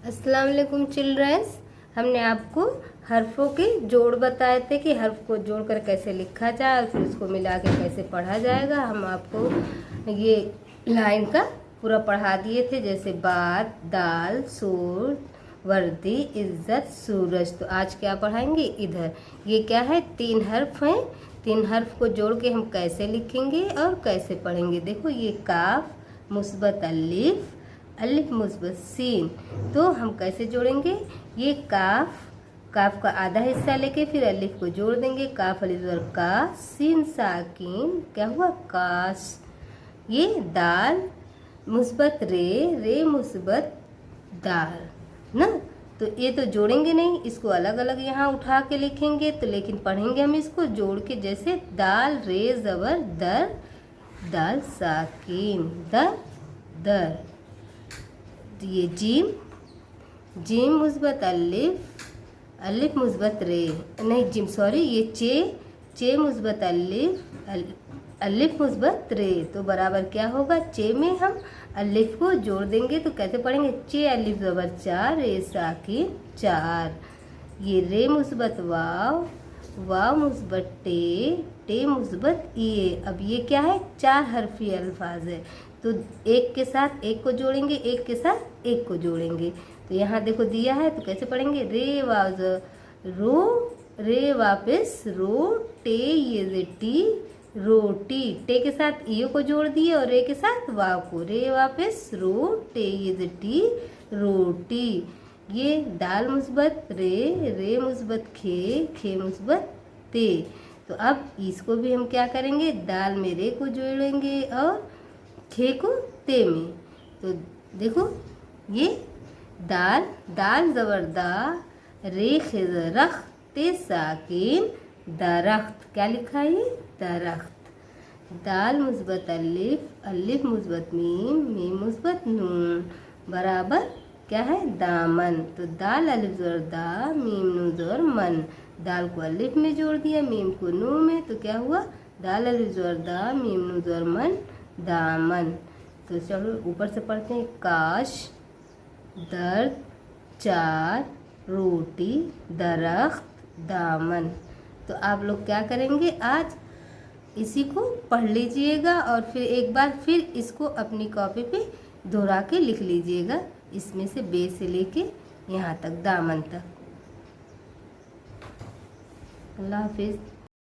अस्सलाम वालेकुम चिल्ड्रंस। हमने आपको हर्फों के जोड़ बताए थे कि हर्फ को जोड़कर कैसे लिखा जाए और फिर उसको मिला के कैसे पढ़ा जाएगा। हम आपको ये लाइन का पूरा पढ़ा दिए थे, जैसे बात, दाल, सूर, वर्दी, इज्जत, सूरज। तो आज क्या पढ़ाएंगे? इधर ये क्या है? 3 हर्फ हैं। 3 हर्फ को जोड़ के हम कैसे लिखेंगे और कैसे पढ़ेंगे। देखो, ये काफ मुस्बत अलिफ, अलिफ मुस्बत सीन। तो हम कैसे जोड़ेंगे? ये काफ, काफ का आधा हिस्सा लेके फिर अलिफ को जोड़ देंगे। काफ अलिफ ज़बर का, सीन साकिन, क्या हुआ? काश। ये दाल मुस्बत रे, रे मुस्बत दाल ना। तो ये तो जोड़ेंगे नहीं, इसको अलग अलग यहाँ उठा के लिखेंगे। तो लेकिन पढ़ेंगे हम इसको जोड़ के, जैसे दाल रे ज़बर दर, दाल साकिन, दर दर। ये जीम, जीम मुस्बत अलिफ, अलिफ मुस्बत रे, नहीं जीम सॉरी, ये चे, चे मुस्बत अलिफ, अलिफ मुस्बत रे। तो बराबर क्या होगा? चे में हम अलिफ को जोड़ देंगे। तो कैसे पढ़ेंगे? चे अलिफ ज़बर चार, रे साकिन चार। ये रे मुस्बत वाव, वाव मुस्बत टे, टे मुस्बत ये। अब ये क्या है? 4 हर्फी अल्फाज है। तो एक के साथ एक को जोड़ेंगे, एक के साथ एक को जोड़ेंगे। तो यहाँ देखो दिया है, तो कैसे पढ़ेंगे? रे वाव रो, रे वापस रो, टे ये जे टी, रोटी। टे के साथ ई को जोड़ दिए और रे के साथ वाव को। रे वापस रो, टे ये जे टी, रोटी। ये दाल मुस्बत रे, रे मुस्बत खे, खे मुस्बत ते। तो अब इसको भी हम क्या करेंगे? दाल में रे को जोड़ेंगे और खे को ते में। तो देखो, ये दाल, दाल ज़बर दा, रे खिज़र रख, ते साकिन दरख्त। क्या लिखा है? ये दरख्त। दाल मुस्बत अलिफ, अलिफ मुस्बत मीम, मीम मुस्बत नून, बराबर क्या है? दामन। तो दाल अलिफ ज़बर दा, मीम नून ज़बर मन। दाल को अलिफ में जोड़ दिया, मीम को नून में। तो क्या हुआ? दाल अलिफ ज़बर दा, मीम नून ज़बर मन, दामन। तो चलो ऊपर से पढ़ते हैं। काश, दर्द, चार, रोटी, दरख्त, दामन। तो आप लोग क्या करेंगे? आज इसी को पढ़ लीजिएगा और फिर एक बार फिर इसको अपनी कॉपी पे दोहरा के लिख लीजिएगा, इसमें से बे से लेके यहाँ तक, दामन तक। अल्लाह हाफिज़।